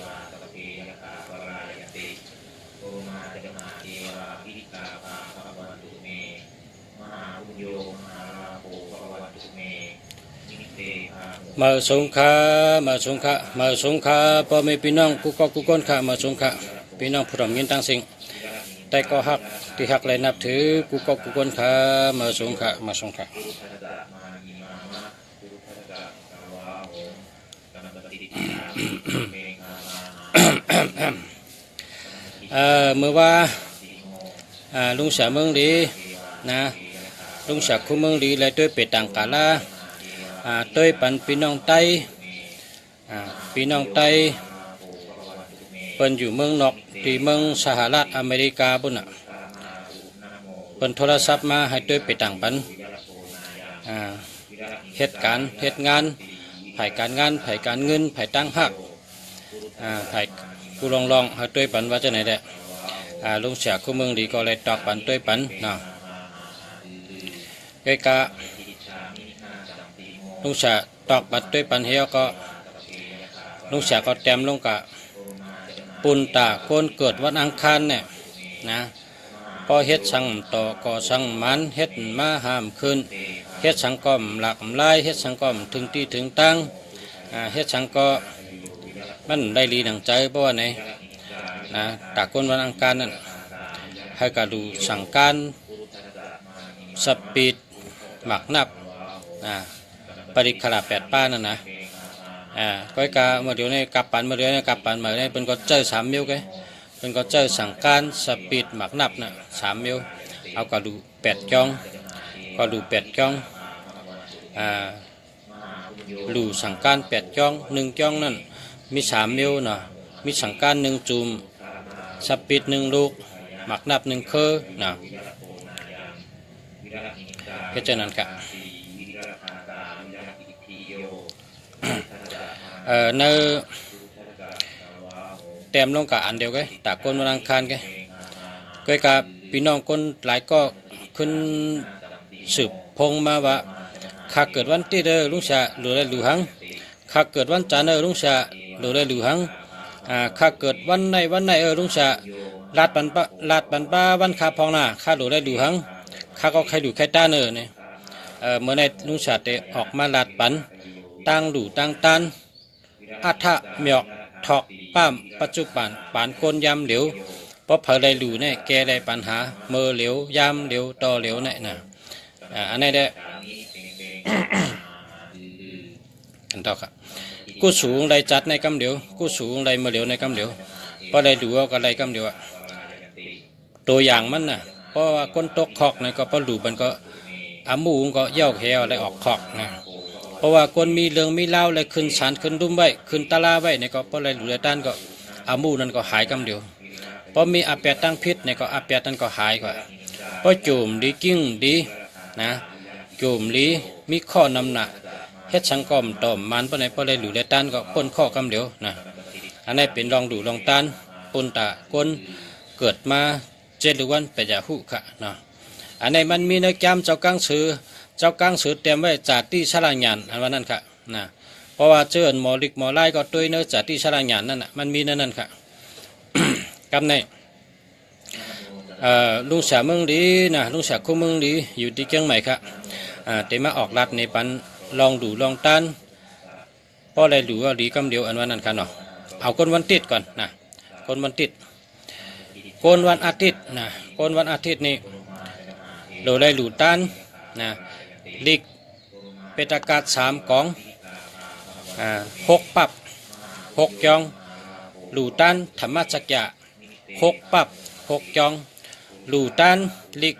วาตะเกียกาปรายติโอมาเตมหาเทวาพิกาภาภะวันตุเมมหาอุโยมหาราโภภะวันตุเมมาสงฆ์มาสงฆ์มาสงฆ์พ่อแม่พี่น้องกุกกุกนข้ามาสงฆ์พี่น้องผู้ร่วมยินตั้งสิ่งแต่ก็หักที่หักเลยนับถือกุกกุกนข้ามาสงฆ์มาสงฆ์เมื่อว่าลุงเสียเมืองดีนะลุงเสียคุ้มเมืองดีเลยด้วยเป็ดต่างกาลาด้วยปันพี่น้องไต้พี่น้องไต้เป็นอยู่เมืองนอกที่เมืองสหรัฐอเมริกาบุญน่ะเป็นโทรศัพท์มาให้ด้วยเป็ดต่างปันเหตุการณ์เหตุงานไผ่การงานไผ่การเงินไผ่ตั้งหักไผ่กูลองให้ด้วยปันว่าจะไหนแหละลุงเสียคุ้มเมืองดีก็เลยตอกปันด้วยปันนะไกกะลุงเสียตอกปัดด้วยปันเฮียก็ลุงเสียก็เต็มลงกะปุนตาโกนเกิดวันอังคารเนี่ยนะพอเฮ็ดสังต่อก็สังมันเฮ็ดมาห้ามขึ้นเฮ็ดสังก้อมหลักลายเฮ็ดสังก้อมถึงที่ถึงตั้งเฮ็ดสังก็มันได้ลีหนังใจเพราะว่าไหนนะตาโกนวันอังคารนั่นให้กะดูสั่งการสปีดหมักนับปริขลา8ป้านั่นนะก้อยกาเมื่อเดี๋ยวนี้กลับปันเมื่อเดี๋ยวนี้กลับปันมาเนี่ยเป็นก็เจอ3 มิลกันเป็นก็เจอสั่งการสปีดหมักนับนะ3 มิลเอาก็ดู8 จ้องก็ดู8 จ้องดูสั่งการ8 จ้อง1 จ้องนั่นมี3 มิลนะมีสั่งการ1 จุ่มสปีด1 ลูกหมักนับ1 เคอนะแค่เจนั้นกะในเต็มลงกับอันเดียวกันตาคนวันอังคารกันก็กับพี่น้องคนหลายก็ขึ้นสืบพงมาว่าข้าเกิดวันที่เด้อลุงชาหรือได้หรือหังข้าเกิดวันจันทร์เด้อลุงชาหรือได้หรือหังข้าเกิดวันไหนลุงชาลาดปันป้าวันข้าพองหน้าข้าหรือได้หรือหังข้าก็ใครดูใครต้าเนอเนี่ยเมื่อในลุงชาเตออกมาลาดปันตั้งดูตั้งตันอัฐะเมียกถอกป้ามปัจจุบันปานคนยำเหลวเพราะเผยได้หลู่เนี่ยแกได้ปัญหาเมื่อเหลวยำเหลวต่อเหลวเนี่ยนะอันนี้ได้ กันต่อครับกู้สูงได้จัดในกำเหลวกู้สูงได้เมื่อเหลวในกำเหลวเพราะได้หลู่ก็ได้กำเหลวตัวอย่างมันน่ะเพราะว่าคนตกขอกเนี่ยก็เพราะหลู่มันก็อามูก็เย่าแหวได้ออกขอกนะเพราะว่าคนมีเรื่องมีเล่าเลยขึ้นศาลขึ้นดุ้มไว้ขึ้นตาลาไว้เนี่ยก็เพราะอะไรหลุดด้านก็อามูนั่นก็หายกำเดียวเพราะมีอาเปียตั้งพิษเนี่ยก็อาเปียนั่นก็หายกว่าเพราะจุ่มดีกิ้งดีนะจุ่มลีมีข้อนำหนักเฮ็ดสังกอมต่อมมันเพราะไหนเพราะอะไรหลุดด้านก็พ้นข้อกำเดียวนะอันนี้เป็นลองดูลองต้านปนตาคนเกิดมา7 วันไปจากหุค่ะนะอันนี้มันมีในจำเจ้ากังสือเจ้ากังสือเตรียมไว้จัดที่ชลาญานอันว่านั่นค่ะนะเพราะว่าเจอหมอลิกหมอไล่ก็ตัวเนื้อจัดที่ชลาญานนั่นน่ะมันมีนั่นค่ะ กับในลุงเสียเมืองดีนะลุงเสียคู่เมืองดีอยู่ที่เชียงใหม่ค่ะเตมาออกรัดในปันลองดูลองต้านเพราะอะไรดูว่าดีกำเดียวอันว่านั่นค่ะเนาะเอาคนวันติดก่อนนะคนวันติดคนวันอาทิตย์นะคนวันอาทิตย์นี่เราได้หลู่ต้านนะลิกเป็นอากาศ3 กอง6 ปับ6 จองหลู่ต้านธรรมจักรยะ6 ปับ6 จองหลู่ต้านลิก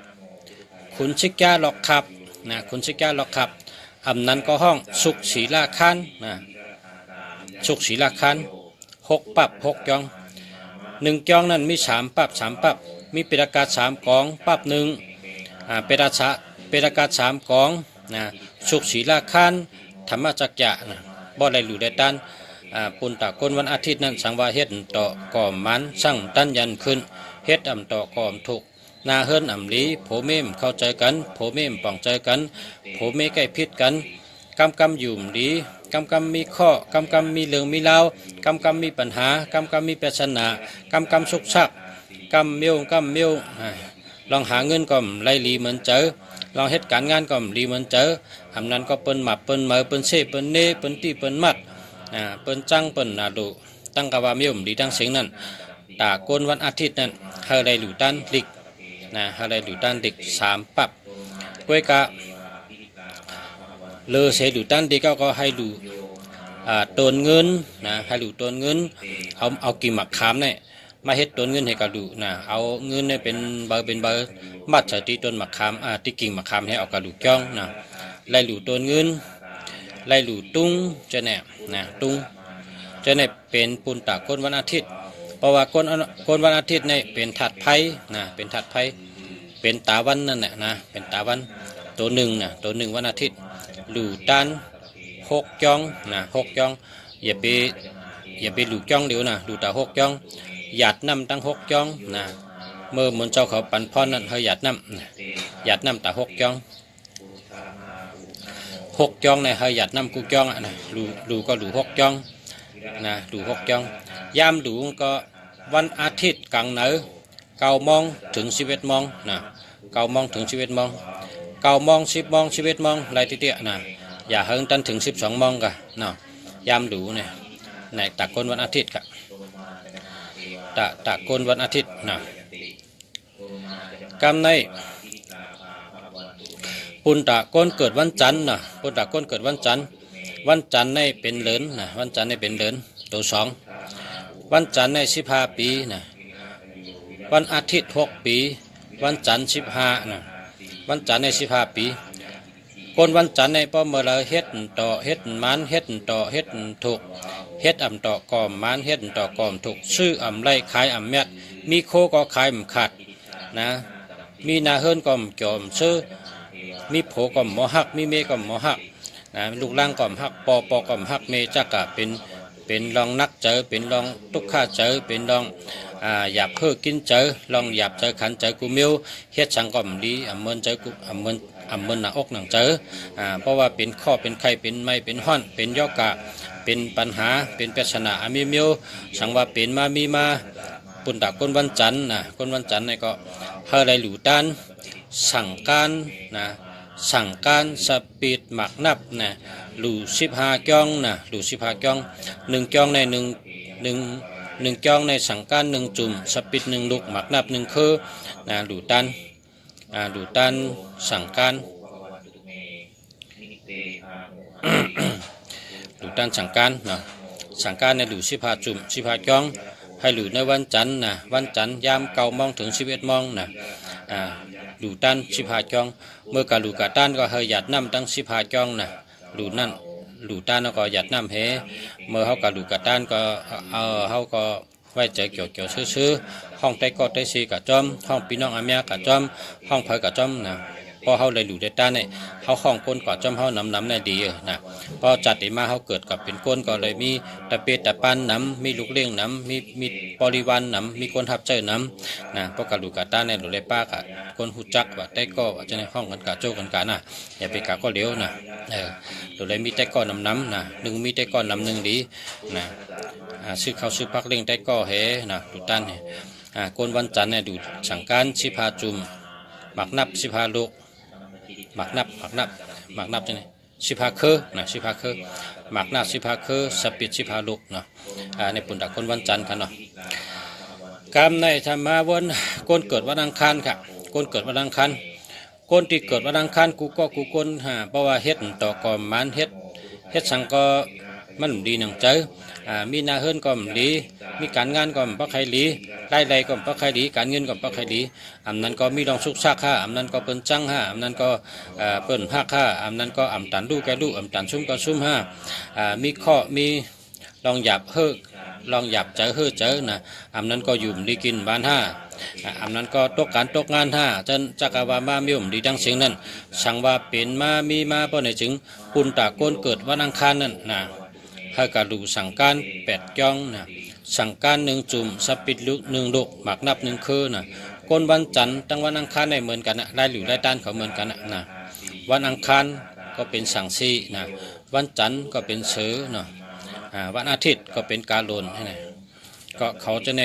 ขุนชิกยาหลอกขับนะขุนชิกยาหลอกขับอำนั้นก็ห้องสุขศรีลาคันนะสุขศรีลาคัน6 ปับ6 จอง1 จองนั้นมี3 ปับ3 ปับมีเป็นอากาศ3 กองปับ1เป็นอากาศ3 กองนะสุขศรีลาคันธรรมจักรยะนะบ่ได้หลู่ได้ตันปุนตะคนวันอาทิตย์นั้นสังวาเฮ็ดต่อก่อมมันสั่งตั้นยันขึ้นเฮ็ดต่อก่อมถูกนาเฮิรนลีโผเมมเข้าใจกันโผเมมป้องใจกันโผเมใกล้พิษกัน กำยุ่มดีกำมีข้อกำมีเรื่องมีเล่ากำมีปัญหากำมีปริศนากำสุกชักกำเมียวลองหาเงินก็ไล่ลีเหมือนเจอลองเหตุการณ์งานก็ลีเหมือนเจอทำนั้นก็เปิ้นหมับเปิ้นเหมอเปิ้นเซ่เปิ้นเน่เปิ้นตีเปิ้นมัดเปิ้นจังเปิ้นนาดูตั้งกะว่าเมียวดีทั้งเสียงนั้นตาโกนวันอาทิตย์นั้นเฮาได้หลู่ตันลิกเฮาได้หลู่ตันลิก3ปับก้วยกะเลอเสหลู่ตันดีก็ให้หลู่ต้นเงินให้หลู่ต้นเงินเอากิ่งหมักขามเนี่ยมาเฮ็ดต้นเงินให้กะหลู่เอาเงินเนี่ยเป็นเบอร์มัดใส่ที่ต้นหมักขามที่กิ่งหมักขามให้เอากะหลู่จ้องไล่หลู่ต้นเงินไล่หลู่ตุ้งจะเนี่ยตุ้งจะเนี่ยเป็นปุนตะก้นวันอาทิตย์เพราะว่าก้นวันอาทิตย์เนี่ยเป็นถัดไผ่เป็นถัดไผ่เป็นตาวันนั่นแหละเป็นตาวันตัวหนึ่งตัวหนึ่งวันอาทิตย์หลู่ตัน6จ้อง6จ้องอย่าไปหลู่จ้องเดี๋ยวหลู่ตา6จ้องหยาดน้ำตั้ง6จ้องเมื่อมันเจ้าเขาปันพรนั่นเฮาหยาดน้ำตา6จ้อง6จ้องในเฮาหยาดน้ำกูจ้องหลู่ก็หลู่6จ้องหลู่6จ้องยามหลู่ก็วันอาทิตย์กลางเหนือ9 โมงถึง11 โมง9 โมงถึง11 โมง9 โมง10 โมง11 โมงไรเตี้ยอย่าเฮิงตันถึง12 โมงกันยามหลู่เนี่ยในตะกนวันอาทิตย์ตะกนวันอาทิตย์กำในปุณตะก้นเกิดวันจันทร์ปุณตะก้นเกิดวันจันทร์ในเป็นเหลินวันจันทร์ในเป็นเหลินตัว2วันจันทร์ใน15 ปีวันอาทิตย์6 ปีวันจันทร์15วันจันทร์ใน15 ปีก้นวันจันทร์ในป้อมเมื่อเราเฮ็ดต่อเฮ็ดมันเฮ็ดต่อเฮ็ดถูกเฮ็ดอ่ำต่อกอมมันเฮ็ดต่อกอมถูกซื้ออ่ำไรขายอ่ำแมดมีโคก็ขายขาดมีนาเฮิรนก็จอมซื้อมีโผก็หมอหักมีเมก็หมอหักลูกล่างก็หักปอก็หักเมจักกะเป็นรองนักเจอเป็นรองตุกข้าเจอเป็นรองหยาบเพื่อกินเจอลองหยาบเจอขันเจอกูมิวเฮ็ดสังก็ดีอ่ำเมินเจอกูอ่ำเมินหน้าอกหนังเจอเพราะว่าเป็นข้อเป็นไข้เป็นไม้เป็นห้อนเป็นยอกะเป็นปัญหาเป็นปริศนามีมิวสังว่าเป็นมามีมาปุ่นตะก้นวันจันทร์ก้นวันจันทร์นี่ก็เฮาได้หลู่ตันสั่งการสปีดหมักนับหลู่15 จ้องหลู่15 จ้อง1 จ้องใน1จ้องในสั่งการ1 จุ่มสปีด1 ลูกหมักนับ1 คือหลู่ตันสั่งการหลู่ตันสั่งการในหลู่15 จุ่ม15 จ้องให้หลู่ในวันจันทร์วันจันทร์ยาม9 โมงถึง11 โมงหลู่ตัน15 จ้องเมื่อกะหลู่กะตันก็เฮยหยัดน้ำตั้ง15 จ้องหลู่ตันก็หยัดน้ำเฮเมื่อเฮากะหลู่กะตันก็เฮาก็ไว้ใจเกี่ยวซื้อห้องไต้ก็ไต้ซีกะจอมห้องพี่น้องอาเมียกะจอมห้องเผยกะจอมพอเฮาเลยหลู่ได้ตันเนี่ยเฮาห้องก้นกะจอมเฮาน้ำในดีพอจัดมาเฮาเกิดกับเป็นก้นก็เลยมีตะเปตะปันน้ำมีลูกเลี้ยงน้ำมีบริวารน้ำมีคนทับเจอน้ำเพราะกะหลู่กะตันเนี่ยหลู่เลยป้ากะคนหูจักว่าไต้ก็ว่าจะในห้องกันกะโจกันกะอย่าไปกะก็เลี้ยวหลู่เลยมีไต้ก็น้ำหนึ่งมีไต้ก็น้ำหนึ่งดีซื้อข้าวซื้อพักเลี้ยงไต้ก็เฮหลู่ตันเนี่ยก้นวันจันทร์เนี่ยดูสั่งการ15 จุ่มหมักนับ15 ลูกหมักนับจะไหน15 คือ15 คือหมักนับ15 คือสปีด15 ลูกในปุ่นตะก้นวันจันทร์กันกรรมในธรรมาวนก้นเกิดวันอังคารค่ะก้นเกิดวันอังคารก้นที่เกิดวันอังคารกูก้นเพราะว่าเฮ็ดต่อกอมมันเฮ็ดสังก็มันดีหนังเจอมีนาเฮิรนก็ดีมีการงานก็ปักไข่ดีไล่ก็ปักไข่ดีการเงินก็ปักไข่ดีอำนั้นก็มีดองสุกซักอำนั้นก็เปิ้นจังอำนั้นก็เปิ้นฮักอำนั้นก็อำตันดูแกดูอำตันซุ่มก็ซุ่มมีข้อมีลองหยาบเจออำนั้นก็ยุ่มดีกินบ้านอำนั้นก็ตกงานจนจักรวาลมามีมดีดังเสียงนั้นสั่งว่าเป็นมามีมาเพราะในจึงปุณตะโกนเกิดวันอังคารนั่นให้กะหลู่สั่งการ8 จ้องสั่งการ1 จุ่มสปิดลุก1 ลูกหมักนับ1 คือก้นวันจันทร์ตั้งวันอังคารได้เหมือนกันได้หลู่ได้ต้านเขาเหมือนกันวันอังคาร ก็เป็นสังสีนะวันจันทร์ก็เป็นเสือเนาะวันอาทิตย์ก็เป็นกาโลนนะก็เขาจะใน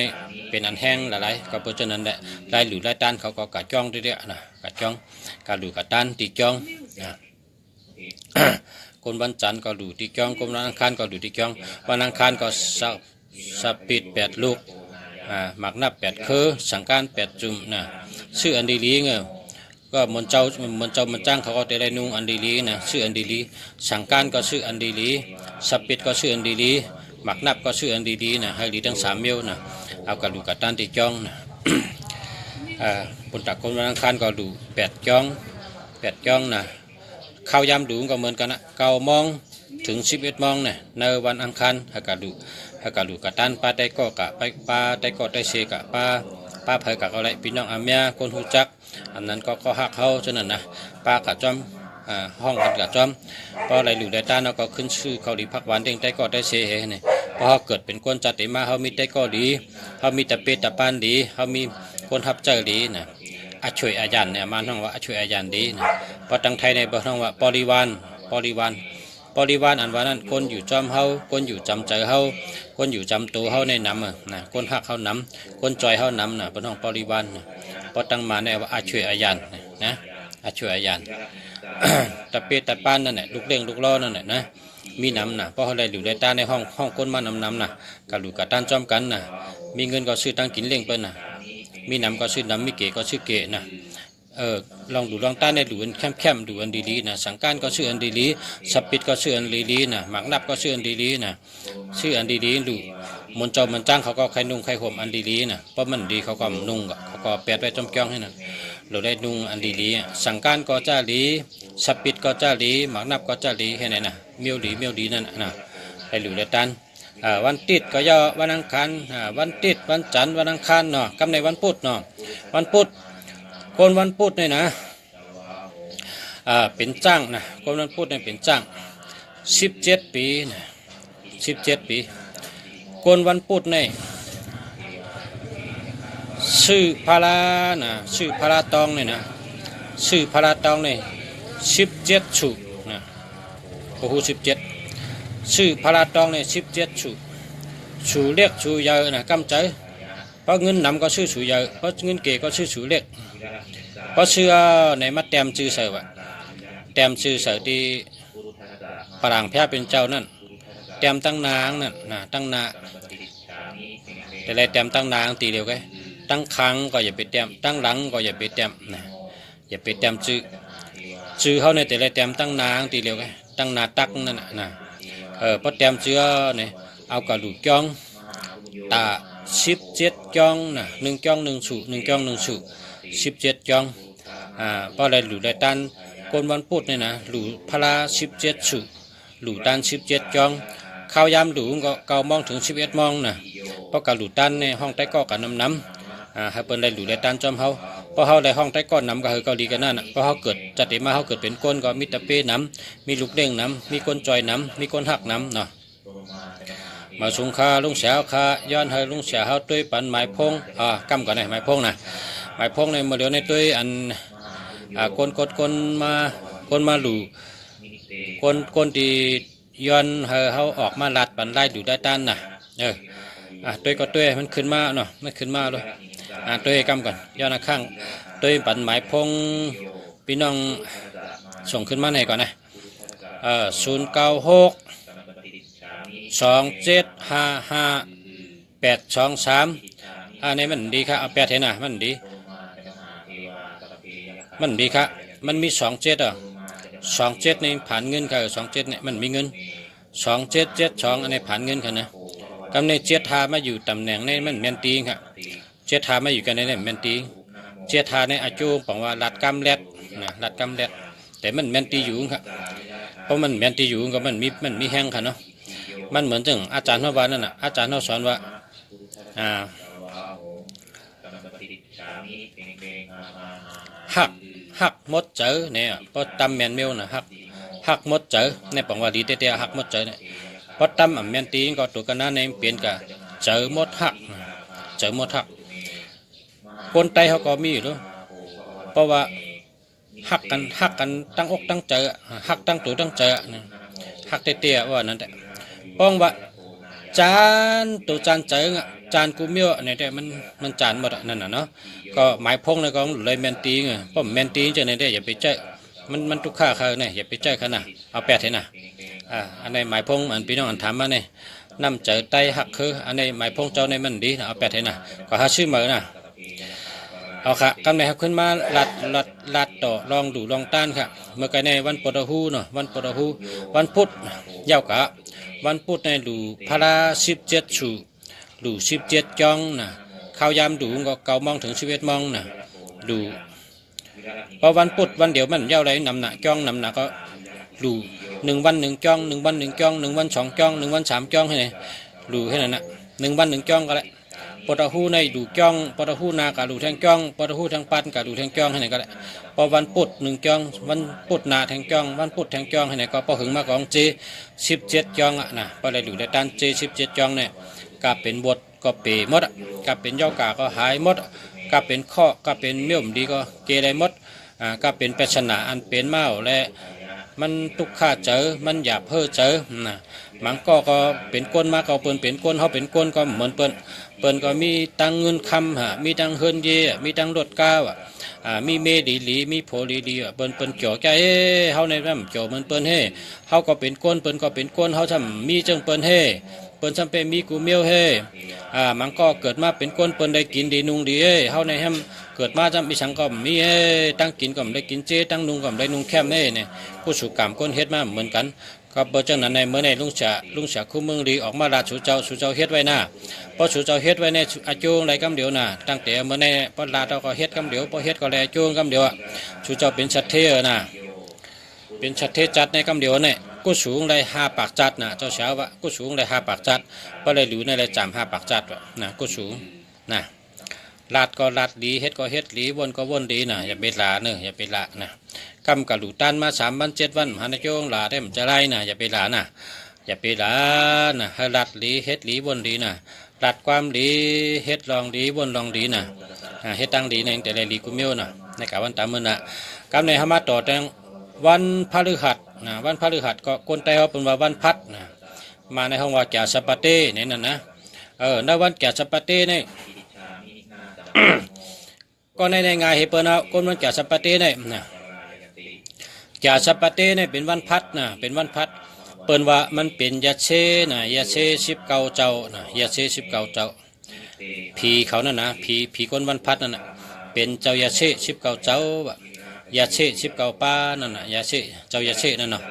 เป็นอันแห้งหลายๆก็เพราะฉะนั้นแหละลายหรือลายต้านเขาก็กะจ้องเรื่อยๆนะกะจ้องกะหรือกะต้านตีจ้องนะ คนวันจันทร์ก็ดูตีจ้องคนวันอังคารก็ดูตีจ้องวันอังคารก็สับปิด8 ลูกหมักนับ8 คือสังการ8 จุ่มนะชื่ออันดีลีเงี้ยก็มันเจ้ามันจ้างเขาก็ได้นุ่งอันดีลีนะชื่ออันดีลีสังการก็ชื่ออันดีลีสับปิดก็ชื่ออันดีลีหมักนับก็ชื่ออันดีๆนะให้ดีทั้ง3 เมลนะเอากระดูกกระตันตีจ้องนะ คนตักคนวันอังคารก็ดู8 จ้องนะข้าวยำดูก็เหมือนกันนะ9 โมงถึง11 โมงนะในวันอังคารให้กระดูกกระตันปลาได้ก็กะไปปลาได้ก็ได้เชกะปลาเผยกะอะไรพี่น้องอาเมียคนหูจักอันนั้นก็หักเขาฉะนั้นนะปลากะจอมห้องกันกะจอมพออะไรหลุดได้ต้านเราก็ขึ้นชื่อเขาดีพักวันเด้งได้ก็ได้เชเนี่ยพอเขาเกิดเป็นคนจัดติมาเขามีได้ก็ดีเขามีแต่เป็ดแต่ปานดีเขามีคนทับเจอดีนะช่วยอาจารย์เนี่ยมาท่องว่าช่วยอาจารย์ดีนะพอตั้งไทยในบอกท่องว่าบริวารอันว่านั้นคนอยู่จอมเฮาคนอยู่จำเจอเฮาคนอยู่จำตัวเฮาในน้ำนะคนหักเฮาน้ำคนจอยเฮาน้ำนะเป็นห้องบริวารนะพอตั้งมาในว่าช่วยอาจารย์นะช่วยอาจารย์ ตะเปียตะปานนั่นแหละลูกเลี้ยงลูกล้อนั่นแหละนะมีน้ำนะเพราะอะไรอยู่ได้ตาในห้องคนมานำนะกะหลูกะต้านจอมกันนะมีเงินก็ซื้อตั้งกินเลี้ยงเปิ้นนะมีน้ำก็ซื้อน้ำมีเก๋ก็ซื้อเก๋นะลองดูลองต้านในดูอันแคมดูอันดีๆนะสังการก็ชื่ออันดีๆสับปิดก็ชื่ออันดีๆนะหมักนับก็ชื่ออันดีๆนะชื่ออันดีๆดูมนเจ้ามันจ้างเขาก็ใครนุ่งใครห่มอันดีๆนะเพราะมันดีเขาก็นุ่งเขาก็แปดไว้จอมจ้องให้นะเราได้นุ่งอันดีๆสังการก็จ้าดีสับปิดก็จ้าดีหมักนับก็จ้าดีแค่ไหนนะเมียวดีนั่นนะไปหลุดได้ตันวันติดก็ย่อวันอังคารวันติดวันจันทร์วันอังคารเนาะกำในวันพุธเนาะวันพุธคนวันพุธเนี่ยนะเป็นจ้างนะคนวันพุธเนี่ยเป็นจ้าง17 ปีนะ17 ปีคนวันพุธเนี่ยชื่อพารานะชื่อพาราตองเนี่ยนะชื่อพาราตองเนี่ย17 ฉุนะโอ้โห17ชื่อพาราตองเนี่ย17 ฉุเรียกฉุเยอะนะกำใจเพราะเงินนำก็ชื่อฉุเยอะเพราะเงินเก๋ก็ชื่อฉุเรียกเพราะเชื่อในมัดแต้มชื่อเสือแต้มชื่อเสือที่ฝรั่งแพ้เป็นเจ้านั่นแต้มตั้งนางนั่นนะตั้งนาแต่ไรแต้มตั้งนางตีเดียวกันตั้งครั้งก็อย่าไปแต้มตั้งหลังก็อย่าไปแต้มนะอย่าไปแต้มชื่อเขาในแต่ไรแต้มตั้งนางตีเดียวกันตั้งนาตักนั่นนะเพราะแต้มเชื่อเนี่ยเอากระดูกจ้องตา17 จ้องนะ1 จ้อง 1 ฉุ1 จ้อง 1 ฉุ17 จ้องเพราะอะไรหลูได้ตันคนวันพุธเนี่ยนะหลูพลา17 ฉุหลูตัน17 จ้องข้าวยามหลูก็9 โมงถึง11 โมงนะเพราะการหลูตันในห้องใต้ก้อกับน้ำให้เปิ้นได้หลูได้ตันจอมเฮาเพราะเฮาได้ห้องใต้ก้อนน้ำก็คือเกาหลีกันนั่นเพราะเฮาเกิดจัดมาเฮาเกิดเป็นก้นก็มีตะเป้น้ำมีลูกเด้งน้ำมีก้นจอยน้ำมีก้นหักน้ำเนาะมาสุงคาลุงเสียวคาย้อนให้ลุงเสียวเฮาตุ้ยปันหมายพงกำก่อนนะหมายพงนะหมายพงในมาเดียวในตุ้ยอันคนมาหลูคนที่ย้อนเฮาออกมาลัดปันไล่ดูได้ตันนะตุ้ยก็ตุ้ยมันขึ้นมาเนาะมันขึ้นมาเลยตุ้ยกำก่อนย้อนข้างตุ้ยปันหมายพงพี่น้องส่งขึ้นมาไหนก่อนนะ096 2755 823นี่มันดีครับเอา8เห็นนะมันดีครับมันมี27ในผ่านเงินค่ะ27เนี่ยมันมีเงิน2772อันนี้ผ่านเงินค่ะนะกำใน7 ทามาอยู่ตำแหน่งในมันแมนตีครับ7 ทามาอยู่กันในแมนตี7 ทาในอาจูบอกว่าลัดกำแรดนะลัดกำแรดแต่มันแมนตีอยู่ครับเพราะมันแมนตีอยู่ก็มันมีแห้งค่ะเนาะมันเหมือนจังอาจารย์เขาว่านั่นน่ะอาจารย์เขาสอนว่าหักมดเจอเนี่ยพอตำแมนเมลนะหักมดเจอในปังว่าดีเตี้ยหักมดเจอเนี่ยพอตำแมนตีก็ตัวกันนั้นในเปลี่ยนกับเจอมดหักคนไตเขาก็มีอยู่ด้วยเพราะว่า หักกันตั้งอกตั้งใจหักตั้งตัวตั้งใจนะหักเตี้ยๆว่านั่นแหละป้องว่าจานตัวจานเจงจานกูเมียวเนี่ยแต่มันจานหมดนั่นน่ะเนาะก็หมายพงเลยก็เลยแมนตีไงเพราะแมนตีจะเนี่ยอย่าไปเจอมันทุกข้าเขาเนี่ยอย่าไปเจอเขานะเอาแปดเถอะนะอันในหมายพงอันพี่น้องอันถามมาเนี่ยนำเจอไตหักคืออันในหมายพงเจ้าในมันดีนะเอาแปดเถอะนะก็หาชื่อเหมือนนะเอาค่ะกำเนิดขึ้นมาลัดต่อลองดูลองต้านค่ะเมื่อไกในวันปฐหูเนาะวันปฐหูวันพุธยาวกะวันพุธในดูพระ17ชูดู17จ้องนะข้าวยามดูก็เกามองถึง11 มองนะดูพอวันพุธวันเดียวมันยาวไรนำหนักจ้องนำหนักก็ดู1 วัน 1จ้อง1 วัน 1จ้อง1 วัน 2จ้อง1 วัน 3จ้องให้ไหนดูให้นั่นนะ1 วัน 1จ้องก็แล้วปฐหูในดูจ้องปฐหูนากะดูแทงจ้องปฐหูทางปันกะดูแทงจ้องให้ไหนก็แล้วพอวันพุธ1จ้องวันพุธนาแทงจ้องวันพุธแทงจ้องให้ไหนก็พอหึงมาของเจ17จ้องอ่ะนะพอได้ดูได้ตันเจ17จ้องเนี่ยก็เป็นบทก็เปหมดก็เป็นย่อกาก็หายหมดก็เป็นข้อก็เป็นเมี่ยมดีก็เกได้หมดก็เป็นปริศนาอันเป็นเมาและมันทุกข้าเจอมันหยาบเพ้อเจอนะมันก็เป็นก้นมาก็เปิ้นเป็นก้นเขาเป็นก้นก็เหมือนเปิ้นก็มีตังเงินคำมีตังเฮินเย่มีตังรถก้าวมีเมดีหลีมีโผลีดีเปิ้นจ่อใจเฮาในน้ำจ่อเหมือนเปิ้นเฮเฮาก็เป็นก้นเปิ้นก็เป็นก้นเฮาทำมีจังเปิ้นเฮเปิ้นจำเป็นมีกูเมียวเฮมันก็เกิดมาเป็นก้นเปิ้นได้กินดีนุงดีเฮาในแฮมเกิดมาจำมีสังก็มีตั้งกินก็ได้กินเจตั้งนุงก็ได้นุงแคมเนี่ยผู้สุกรรมก้นเฮ็ดมาเหมือนกันก็เบอร์จังนั้นในเมื่อในลุงเสียคู่เมืองดีออกมาลาชูเจ้าเฮ็ดไว้หน้าพอชูเจ้าเฮ็ดไว้ในอาจูงไรกำเดียวน่ะตั้งแต่เมื่อในพอลาเราก็เฮ็ดกำเดียวพอเฮ็ดก็แลอาจูงกำเดียวชูเจ้าเป็นชัดเทน่ะเป็นชัดเทจัดในกำเดียวเนี่ยกูสูงได้5 ปากจัดน่ะเจ้าเช้าวะกูสูงได้5 ปากจัดก็เลยหลิวในเลยจำ5 ปากจัดวะน่ะกูสูงน่ะลาดก็ลาดดีเฮ็ดก็เฮ็ดหลีวนก็วนดีน่ะอย่าไปลาเนอะอย่าไปละน่ะกำกับหลูตันมา3 วัน 7 วันหันโยงลาได้มันจะไล่น่ะอย่าไปลาน่ะอย่าไปลาน่ะให้ลาดหลีเฮ็ดหลีวนดีน่ะลาดความดีเฮ็ดลองดีวนลองดีน่ะเฮ็ดตั้งดีในแต่ละลีกุเมียวน่ะในกะวันตามมื้อน่ะกำในหามาต่อแต่วันพฤหัสนะวันพฤหัสก็คนไทยเขาเป็นว่าวันพัดนะมาในห้องว่าแก่สปาเต้เนี่ยนั่นนะในวันแก่สปาเต้เนี่ย ก็ในงานเฮเปิลนะคนวันแก่สปาเต้เนี่ยนะแก่สปาเต้เนี่ยเป็นวันพัดนะเป็นวันพัดเปิลว่ามันเป็นยาเชนะยาเช19 เจ้านะยาเช19 เจ้าผีเขานั่นนะผีคนวันพัดนั่นนะเป็นเจ้ายาเช19 เจ้ายาเช19 ป้านั่นน่ะยาเชเจ้ายาเชนั่นเนาะ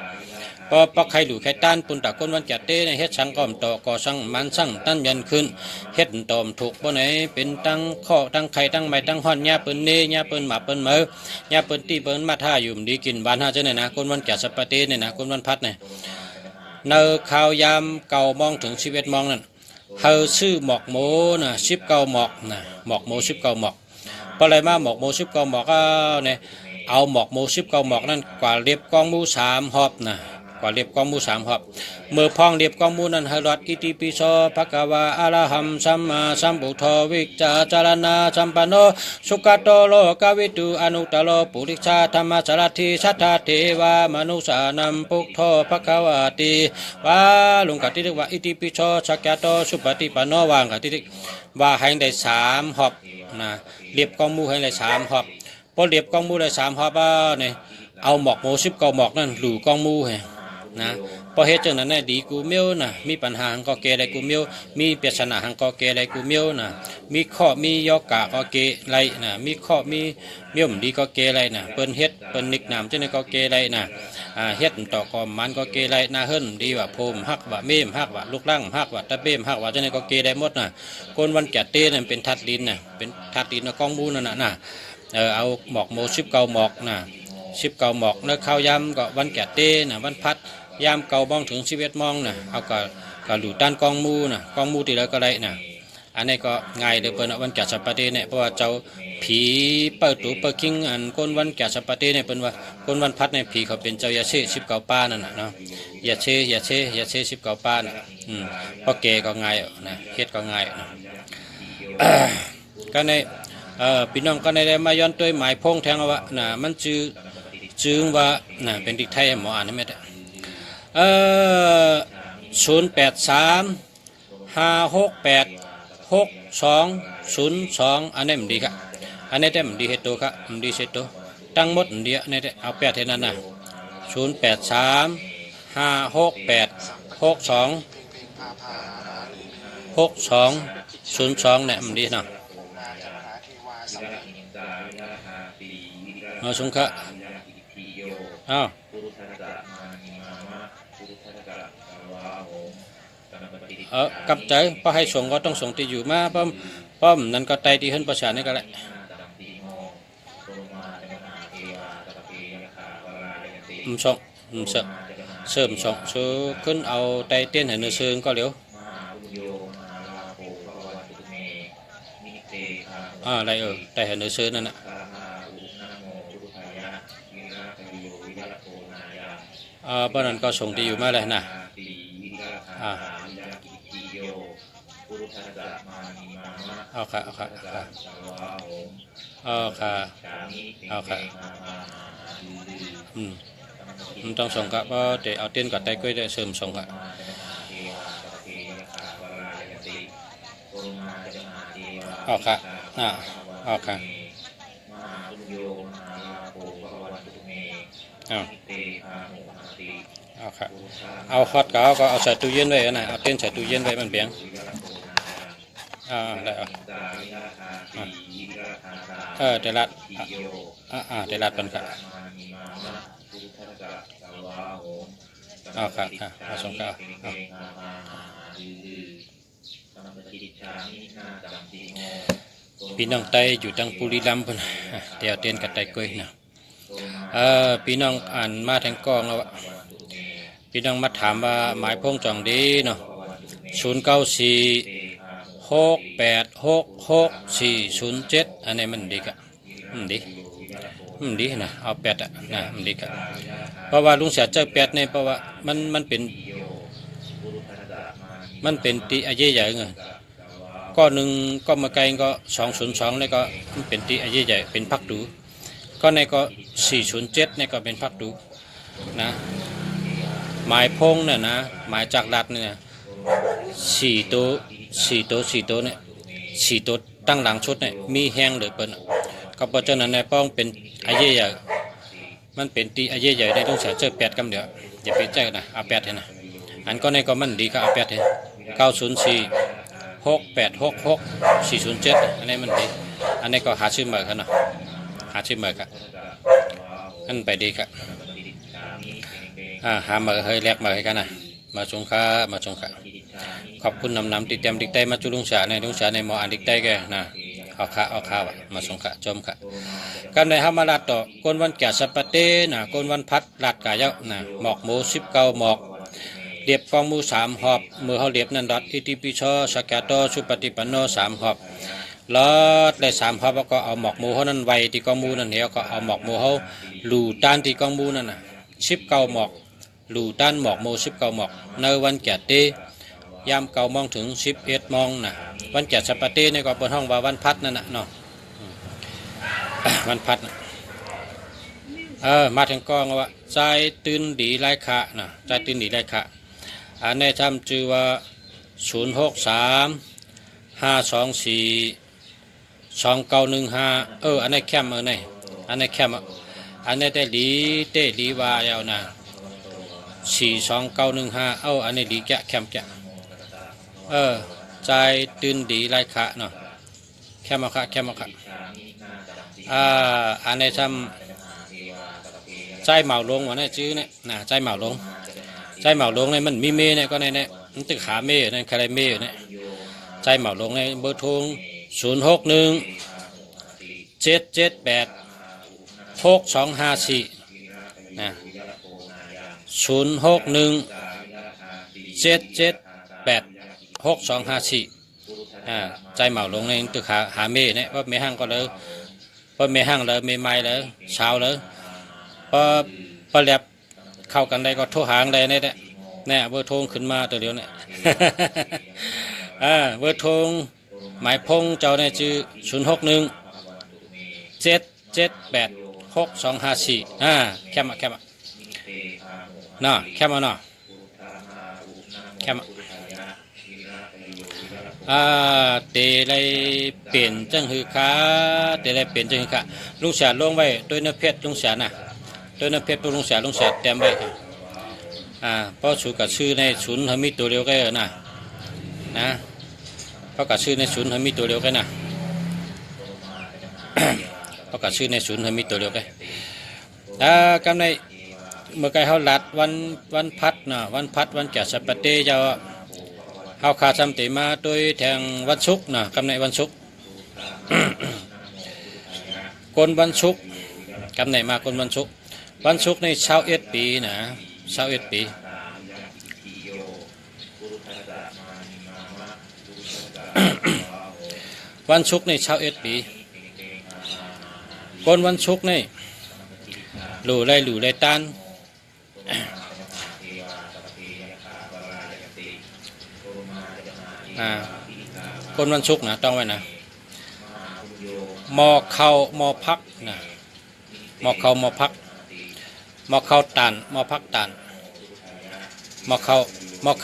พอปักไข่ดูไข่ต้านปุ่นตะก้นวันจัดเต้ในเฮ็ดสังก้อมต่อก่อสังมันสั่งตั้นยันขึ้นเฮ็ดตอมถูกบ่ไหนเป็นตั้งข้อตั้งไข่ตั้งไม้ตั้งห่อนยาเปิ้นเนยาเปิ้นหมาเปิ้นเมอยาเปิ้นตีเปิ้นมาท่าอยู่ดีกินบ้านหาเจ้าเนี่ยนะก้นวันจัดสปาเต้เนี่ยนะก้นวันพัดเนี่ยเนอข้าวยามเก่ามองถึง11 มองนั่นเฮาชื่อหมอกโมนะ19 หมอกนะหมอกโม19 หมอกพออะไรมาหมอกโม19 หมอกก็เนี่ยเอาหมอกโม19 หมอกนั่นกว่าเรียบกองมู3 หอบนะกว่าเรียบกองมู3 หอบเมื่อพองเรียบกองมูนั้นให้รอดอิติปิโสภะคะวะอะระหัมสัมมาสัมพุทโธวิจจารณาสัมปันโนสุขโตโลกวิทูอนุตตโลปุริชาธรรมสารถิสัทธาเทวามนุสานัมพุทโธภะคะวะติวาลุงกติริกว่าอิติปิโสสักยะโตสุปฏิปันโนวางกติริกว่าให้ได้3 หอบนะเรียบกองมูให้ได้3 หอบพอเรียบกองมูได้3 หอบเนี่ยเอาหมอกโม19 หมอกนั่นหลู่กองมูให้นะพอเฮ็ดจังนั้นดีกูเมียวนะมีปัญหาหังก็เกได้กูเมียวมีปริศนาหังก็เกได้กูเมียวนะมีข้อมียอกะก็เกไรนะมีข้อมีเมี่ยมดีก็เกไรนะเปิ้นเฮ็ดเปิ้นนิกนามจังได๋ก็เกไรนะเฮ็ดต่อก็มันก็เกไรนาเฮิรนดีว่าโพมฮักว่าเมมฮักว่าลูกลังฮักว่าตะเบมฮักว่าจังได๋ก็เกได้หมดนะคนวันแก่เต้นั่นเป็นทัดดินนะเป็นทัดดินกองบูนั่นน่ะเอาหมอกโม19 หมอกนะ19 หมอกแล้วข้าวยำก็วันแก่เต้นะวันพัดยามเก่ามองถึง11 มองนะเอาก็หลู่ต้านกองมูนะกองมูตีแล้วก็ได้นะอันนี้ก็ง่ายเด้อเปิ้นวันแก่สปาเต้เนี่ยเพราะว่าเจ้าผีเปิดตูเปิดคิงอันคนวันแก่สปาเต้เนี่ยเปิ้นว่าคนวันพัดเนี่ยผีเขาเป็นเจ้ายาเช19 ป้านั่นน่ะเนาะยาเช19 ป้าน่ะพอแก่ก็ง่ายนะเฮ็ดก็ง่ายนะก็ในพี่น้องก็ในได้มาย้อนตัวหมายพงแทงเอาว่านะมันจือ จึงว่าน่ะเป็นดิกไทยหมออ่านให้แม่ได้0835686202อันนี้มันดีครับอันนี้ได้มันดีเฮโตครับมันดีเซโตตั้งหมดเดียวนี่ได้เอาแปดเท่านั้นนะ0835686202เนี่ยมันดีเนาะเอาสงฆ์อ้าวกับใจพอให้ส่งก็ต้องส่งที่อยู่มาป้อมนั่นก็ไตที่ขึ้นประชานี่ก็แหละส่งเสริมส่งซื้อขึ้นเอาไตเตี้ยนให้เนื้อเชิงก็เร็วอะไรไตให้เนื้อเชิงนั่นน่ะบ้านนั้นก็ส่งที่อยู่มาเลยนะเอาค่ะมันต้องส่งกับว่าเดี๋ยวเอาเต้นกับไตกุ้ยได้เสริมส่งกับเอาค่ะเอาค่ะเอาค่ะเอาฮอตก็เอาใส่ตู้เย็นไว้นะเอาเต้นใส่ตู้เย็นไว้มันเบี่ยงได้เดี๋ยวรัดเดี๋ยวรัดกันค่ะเอาค่ะเอาส่งค่ะพี่น้องไตอยู่ทางปุรีรัมย์พุ่นเดี๋ยวเต้นกับไตกุ้ยนะพี่น้องอ่านมาทางกองแล้วพี่น้องมาถามว่าหมายพงจองดีเนาะ0946866407อันนี้มันดีกะดีนะเอาแปดนะมันดีกะเพราะว่าลุงเสียเจ้าแปดเนี่ยเพราะว่ามันเป็นตีอายุใหญ่เงินก็หนึ่งก็มาไกลก็202แล้วก็เป็นตีอายุใหญ่เป็นพักดูก็ในก็407ในก็เป็นพักดูนะหมายพงเนี่ยนะหมายจากรัฐเนี่ย4ตัวเนี่ย4ตัวตั้งหลังชุดเนี่ยมีแห้งหรือเปิ้นก็เพราะฉะนั้นในป้องเป็นอายุใหญ่มันเป็นตีอายุใหญ่ได้ต้องเสียเจอแปดกำเดียวอย่าไปใจนะเอาแปดเถอะนะอันก็ในก็มันดีก็เอาแปดเถอะ904686647อันนี้มันดีอันนี้ก็หาชื่อใหม่กันเนาะหาชื่อใหม่กันอันไปดีครับหามาให้แลกมาให้กันนะมาชงค้าขอบคุณนำติดเตรียมดิกได้มาจุลุงฉาในลุงฉาในหมออ่านดิกได้แกนะเอาข้าวมาชงค้าจมค่ะกันในห้ามาลาดต่อก้นวันแก่สัปเตนะก้นวันพัดลาดกายะนะหมอกหมู19หมอกเดียบกองมู3หอบมือเขาเดียบนันดัดอิติปิโชสกัตโตสุปฏิปันโน3หอบลอดเลย3หอบแล้วก็เอาหมอกหมูเขานั่นไวที่กองมูนั่นเหนียวก็เอาหมอกหมูเขาหลู่ต้านที่กองมูนั่นน่ะ19หมอกหลู่ต้านหมอกหมู19หมอกในวันแก่เตยามเก่ามองถึง11 มองน่ะวันแก่สัปเตในก็เปิดห้องว่าวันพัดนั่นน่ะเนาะวันพัดมาถึงกองว่าใจตื่นดีไรคะนะใจตื่นดีไรคะอันนี้ทำชื่อว่า0635242915อันนี้แคมอันนี้แคมอันนี้ได้ดีว่าเอานะ42915อันนี้ดีแกะแคมแกะใจตื่นดีไรคะเนาะแคมค่ะอันนี้ทำใจเหมาลงวะเนี่ยชื่อเนี่ยนะใจเหมาลงเนี่ยมันมีเมย์เนี่ยก็เนี่ยมันตึกขาเมย์เนี่ยใครเมย์เนี่ยใจเหมาลงเนี่ยเบอร์โทร061-778-6254นะ061-778-6254ใจเหมาลงเนี่ยตึกหาเมย์เนี่ยว่าเมย์ห้างก็เลยว่าเมย์ห้างเลยเมย์ไม้เลยเช้าเลยพอแลบเข้ากันได้ก็โทรหางได้เนี่ยเบอร์โทรขึ้นมาตัวเดียวเนี่ยเบอร์โทรหมายพงเจ้าเนี่ยชื่อ061-778-6254 6254แคมเนาะแคมเนาะแคมเตไรเปลี่ยนจังหือขาเตไรเปลี่ยนจังหือขาลุงเสียลงไว้ด้วยเนื้อเพชรลุงเสียน่ะด้วยเนื้อเพชรลุงเสียเต็มไว้ค่ะเพราะสูกับชื่อในศูนย์มีตัวเดียวกันนะเพราะกับชื่อในศูนย์มีตัวเดียวกันนะเพราะกับชื่อในศูนย์มีตัวเดียวกันกำในเมื่อไกลเขาลัดวันพัดนะวันพัดวันแก่สัปเตย์จะเขาขาดจำติมาโดยแทงวันศุกร์นะกำในวันศุกร์ กลวันศุกร์กำในมากลวันศุกร์ในชาวปีนะชาวปีวันศุกร์ในชาวปีกลวันศุกร์ในหลู่ไรตันคนวันศุกร์นะต้องไว้นะมอเข้ามอพักนะมอเข้ามอพักมอเข้าตันมอพักตันมอเข้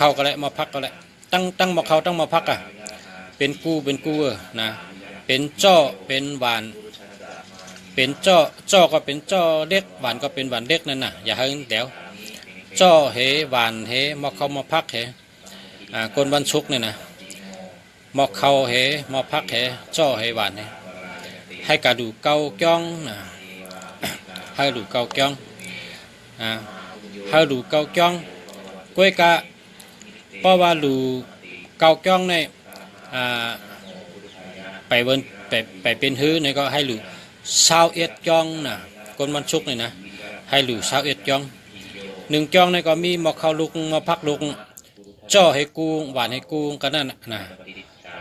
าก็แล้วมอพักก็แล้วตั้งมอเข้าตั้งมอพักเป็นกู้นะเป็นจ้อเป็นหวานเป็นจ้อก็เป็นจ้อเล็กหวานก็เป็นหวานเล็กนั่นน่ะอย่าให้เดี๋ยวจ้อเหหวานเหมอเข้ามอพักเหคนวันศุกร์เนี่ยนะมอเข้าเหมอพักเหจ้อเหหวานเหให้กระดูกเกาจ้องนะให้ดูเกาจ้องให้ดูเกาจ้องก้วยกะเพราะว่าดูเกาจ้องในไปเป็นฮื้อเนี่ยก็ให้ดู21จ้องนะคนวันศุกร์เนี่ยนะให้ดู21จ้อง1จ้องเนี่ยก็มีมอเข้าลุกมอพักลุกจ้อให้กูหวานให้กูกันนั่นนะ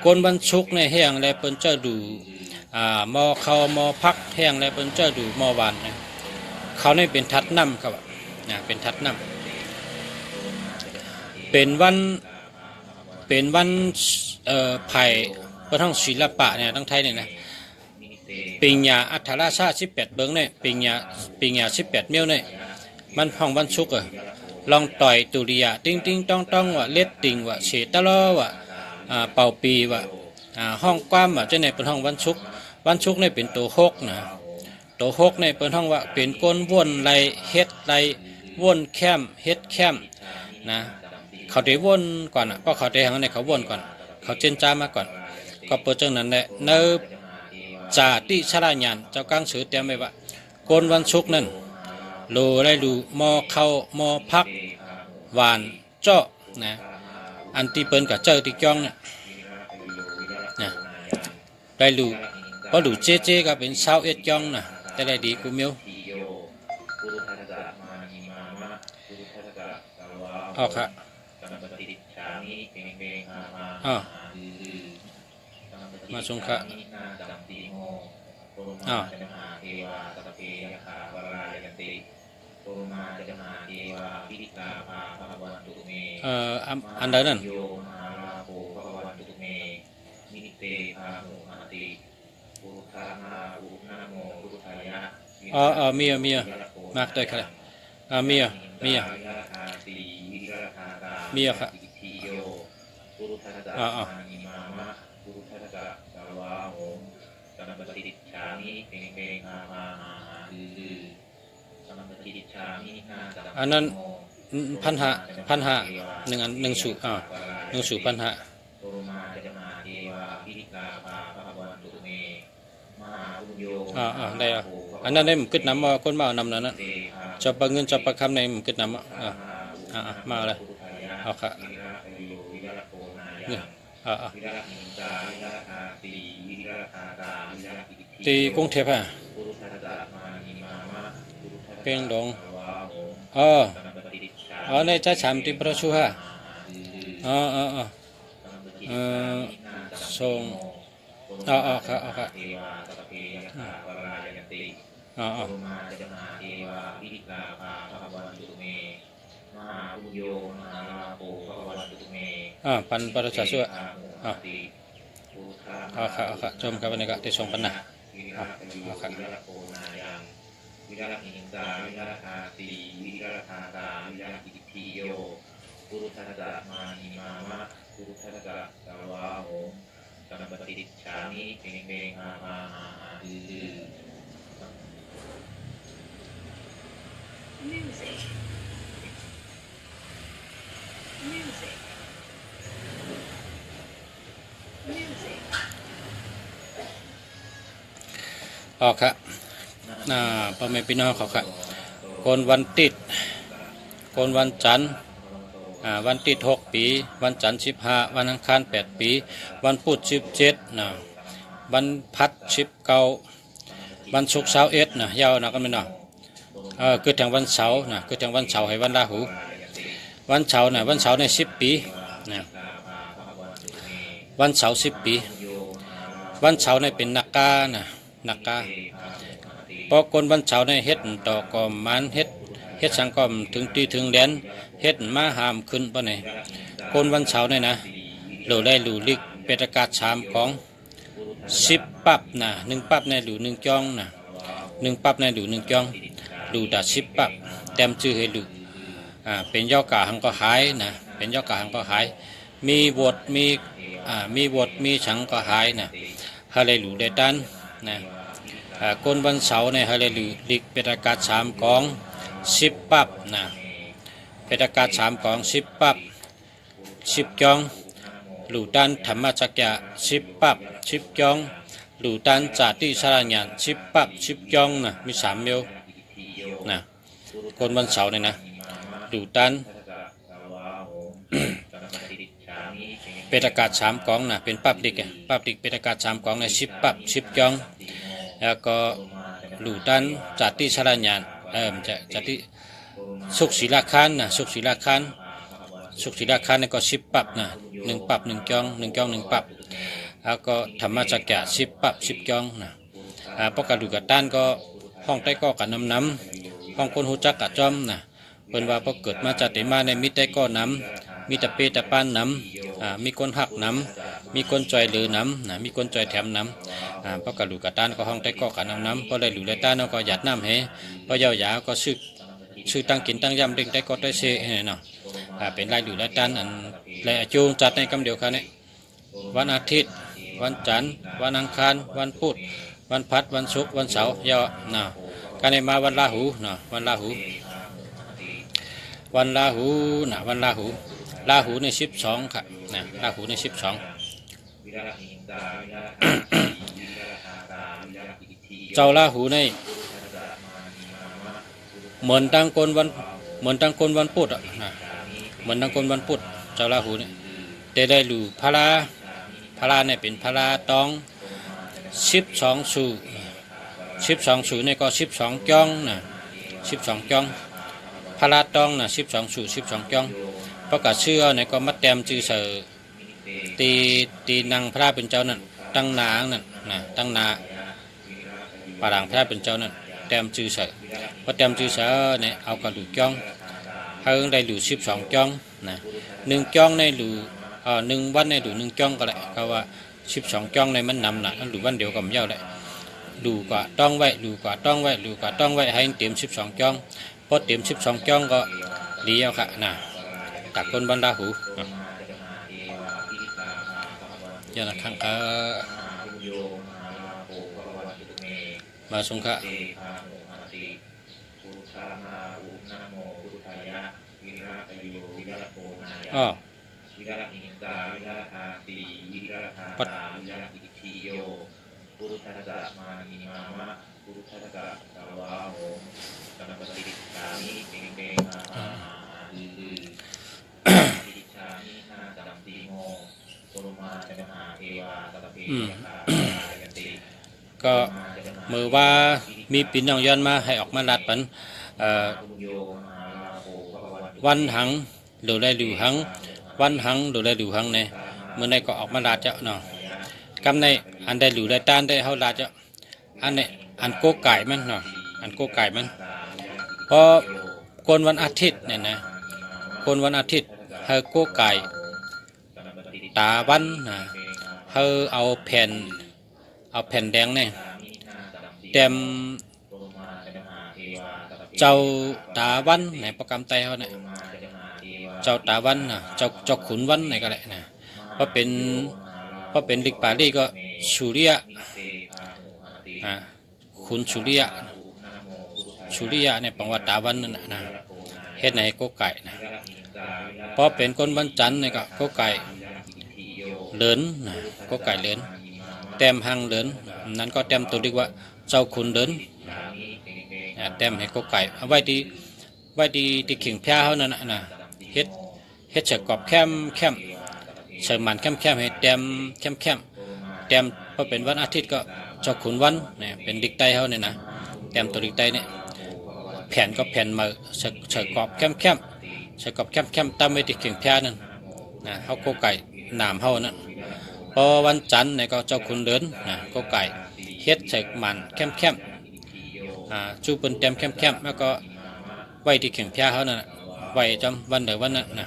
คนวันศุกร์ในแห้งแล้วเปิ้นเจ้าดูมอเข้ามอพักแห้งแล้วเปิ้นเจ้าดูมอหวานนะเขาเนี่ยเป็นทัดน้ำครับเป็นทัดน้ำเป็นวันไผ่พระทั้งศิลปะเนี่ยทั้งไทยเนี่ยนะปิญญาอัฏฐราชา18เบิ้งเนี่ยปิญญา18เมี่ยวเนี่ยมันห้องวันศุกร์ลองต่อยตุริยะติ้งต้องว่าเล็ดติงว่าเฉตล้อว่าเป่าปีว่าห้องกว้ามว่าจะในเป็นห้องวันศุกร์เนี่ยเป็นตัวหกนะตัวหกเนี่ยเป็นห้องว่าเป็นก้นว่นไรเฮ็ดไรว่นแคมเฮ็ดแคมนะเขาได้ว่นก่อนเพราะเขาได้ทางในเขาว่นก่อนเขาเจนจ้ามาก่อนก็เปิดจังนั้นแหละเนื้อจาติชราญญาณเจ้ากังสือเตรียมไว้ว่าโกนวันศุกร์นั่นโลไรดูมอเข้ามอพักหวานเจาะนะอันที่เปิ้นกับเจ้าที่จ้องเนี่ยนะได้ดูเพราะดูเจ๊ก็เป็น21จ้องนะแต่ได้ดีกูเมียวค่ะมาชงค่ะอันใดนั่นเมียมากได้ค่ะเมียค่ะอันนั้น1,5001สู1สู1,500ได้อันนั้นได้มันขึ้นน้ำมาคนมาเอานำนั้นจะปะเงินจะปะคำในมันขึ้นน้ำมาเลยเอาค่ะเนี่ยตีกรุงเทพเพียงดงในจะฉามตีประชุฮะส่งค่ะปันประชาชนค่ะชมครับวันนี้ก็ที่ส่งปันนะค่ะ วิรัติหิงสาวิรัตาสีวิรัตาสาวิรัติอิทธิโยปุรุทัสสะมานิมามะปุรุทัสสะสวาโหสัมปติฉามิเพ่งเพ่งอาอาอาดือ Music. Music. Music. ออกครับพ่อแม่พี่น้องเขาครับโกนวันติดโกนวันจันทร์วันติด6 ปีวันจันทร์15วันอังคาร8 ปีวันพุธ17นะวันพัด19วันศุกร์21นะยาวนะก็ไม่เนาะเกิดถึงวันเสาร์นะเกิดถึงวันเสาร์ให้วันราหูวันเสาร์นะวันเสาร์ใน10 ปีนะวันเสาร์10 ปีวันเสาร์ในเป็นนักกานะนักกาพอคนวันเสาร์ในเฮ็ดต่อกอมมันเฮ็ดสังกอมถึงตีถึงแดนเฮ็ดมาหามขึ้นปะไหนคนวันเสาร์ในนะหลูได้หลูลิกเป็นอากาศชามของ10 ปับนะ1 ปับในหลู1 จ้องนะ1 ปับในหลู1 จ้องหลูดัด10 ปับเต็มชื่อให้หลูเป็นย่อกาหังก็หายนะเป็นย่อกาหังก็หายมีบทมีฉังก็หายนะฮาเลลูได้ตันนะคนวันเสาร์ในฮาเลลูลิกเป็นอากาศชามของ10 ปับนะเป็นอากาศ3ของ10 ปับ10 จ้องหลูตันธรรมจักรยะ10 ปับ10 จ้องหลูตันจาติสารญาณ10 ปับ10 จ้องนะมี3 เมลนะคนวันเสาร์เนี่ยนะหลูตัน เป็นอากาศ3 กองนะเป็นปับดิกเป็นอากาศ3 กองใน10 ปับ10 จ้องแล้วก็หลูตันจาติสารญาณจาติสุขศิลาคานนะสุขศิลาคานนี่ก็10 ปับนะ1 ปับ 1 จ้อง1 จ้อง 1 ปับแล้วก็ธรรมจักรยะ10 ปับ10 จ้องนะปกติกตันก็ห้องใต้ก็กับน้ำห้องคนหูจักกะจอมนะเปิ้นว่าพอเกิดมาจากแต่มาในมิใต้ก็น้ำมีตะเปตะปานน้ำมีคนหักน้ำมีคนจอยหรือน้ำนะมีคนจอยแถมน้ำเพราะกระดูกกระตานก็ห้องใต้ก็กับน้ำเพราะได้หลูได้ต้านก็หยาดน้ำให้เพราะเยาหยาก็ชื่อตั้งกินตั้งยำเด้งได้ก็ได้เสียเนาะเป็นลายหลูได้ต้านอันลายจูงจัดในกำเดียวกันเนี่ยวันอาทิตย์วันจันทร์วันอังคารวันพุธวันพัดวันศุกร์วันเสาร์เยาเนาะการในมาวันราหูเนาะวันราหูนะวันราหูใน12ครับนะราหูใน12เจ้าราหูในเหมือนตั้งคนวันพุธนะเหมือนตั้งคนวันพุธเจ้าราหูเนี่ยแต่ได้หลูพระราเนี่ยเป็นพระราตอง12 สู่ในก็12 จ้องนะ12 จ้องพระราตองนะ12 สู่12 จ้องประกาศเชื่อในก็มัดแต้มจือเสือตีนางพระเป็นเจ้านั่นตั้งนานั่นนะตั้งนาปารางพระเป็นเจ้านั่นแต้มจือเสือพอแต้มจือเสือเนี่ยเอากระดูกจ้องให้ได้หลู12 จ้องนะ1 จ้องในหลู1 วันในหลู1 จ้องก็แหละเขาว่า12 จ้องในมันนำนะหลูวันเดียวกับเย้าแหละดูกว่าต้องไว้ให้เต็ม12 จ้องพอเต็ม12 จ้องก็เลี้ยวค่ะนะตักคนบรรดาหูยาละครั้งมาสงฆะอ๋อปัดปุรุทัสสะมานิมามะปุรุทัสสะสวาโหสัมปติฉามิเพ่งเพ่งอาดือติฉามินาจัมติโมปุรุมาจมหาเทวาตตะเพยันติก็มือว่ามีปีน้องย้อนมาให้ออกมาลัดปันวันหังหรือได้หลูหังวันหังหรือได้หลูหังเนี่ยเมื่อใดก็ออกมาลัดเจ้าเนาะกำในอันได้หลูได้ต้านได้เฮาลัดเจ้าอันเนี่ยอันโกไก่มันเนาะอันโกไก่มันพอคนวันอาทิตย์เนี่ยนะคนวันอาทิตย์เฮาโกไก่ตาวันนะเฮาเอาแผ่นแดงเนี่ยเต็ม เจ้าตาวันในโปรแกรมไตเขาเนี่ยเจ้าตาวันนะเจ้าขุนวันในก็แหละนะเพราะเป็นลิกปาลีก็ชูริยะขุนชูริยะในปังวัดตาวันนั่นนะเฮ็ดในโกไก่นะเพราะเป็นคนวันจันทร์ในก็โกไก่เหลินนะโกไก่เหลินแต้มหางเหลินนั้นก็แต้มตัวเรียกว่าเจ้าขุนเหลินแต้มให้โกไก่เอาไว้ที่ขิงแพ้เขานั่นนะเฮ็ดเฉกกอบแคมเฉมันแคมให้แต้มแต้มพอเป็นวันอาทิตย์ก็เจ้าขุนวันเนี่ยเป็นดิกไตเขาเนี่ยนะแต้มตัวดิกไตเนี่ยแผ่นก็แผ่นมาเฉกกอบแคมเฉกกอบแคมตั้มไว้ที่ขิงแพ้นั่นนะเขาโกไก่หนามเขานั่นพอวันจันทร์เนี่ยก็เจ้าขุนเหลินนะโกไก่เฮ็ดเฉกมันแคมจูเป็นเต็มแคมแล้วก็ไว้ที่เข่งแพ้เขานั่นไว้จำวันเดียววันนั้นนะ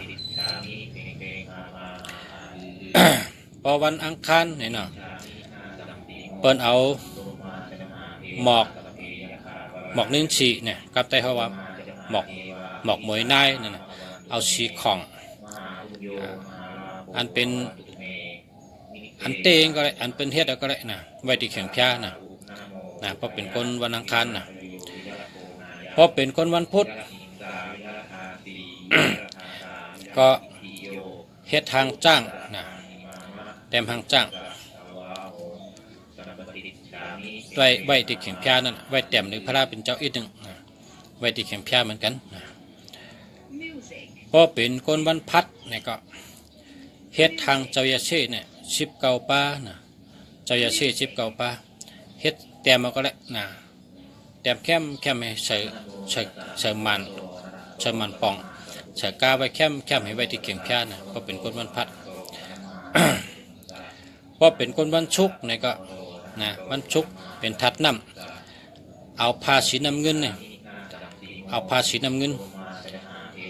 พอวันอังคารเนี่ยเนาะเปิ้นเอาหมอกนิ้นฉีเนี่ยกับใจเขาว่าหมอกหมวยนายนั่นนะเอาฉีของอันเป็นอันเตงก็ได้อันเป็นเฮ็ดก็ได้นะไว้ที่เข่งแพ้นะเพราะเป็นคนวันอังคารนะเพราะเป็นคนวันพุธ ก็เฮ็ดทางจ้างนะแต้มทางจ้างไว้ที่เข่งแพ้นั่นไว้แต้มหรือพระราเป็นเจ้าอีกหนึ่งนะไว้ที่เข่งแพ้เหมือนกันนะเพราะเป็นคนวันพัดเนี่ยก็เฮ็ดทางเจ้ายาเช่เนี่ย19 ป้านะเจ้ายาเช่19 ป้าเฮ็ดแต้มมาก็แล้วนะแต้มแคมให้ใส่มันปองใส่กาไว้แคมให้ไว้ที่เข่งแพ้นะเพราะเป็นคนวันพัด เพราะเป็นคนวันชุกเนี่ยก็นะวันชุกเป็นทัดน้ำเอาผ้าสีน้ำเงินเนี่ยเอาผ้าสีน้ำเงิน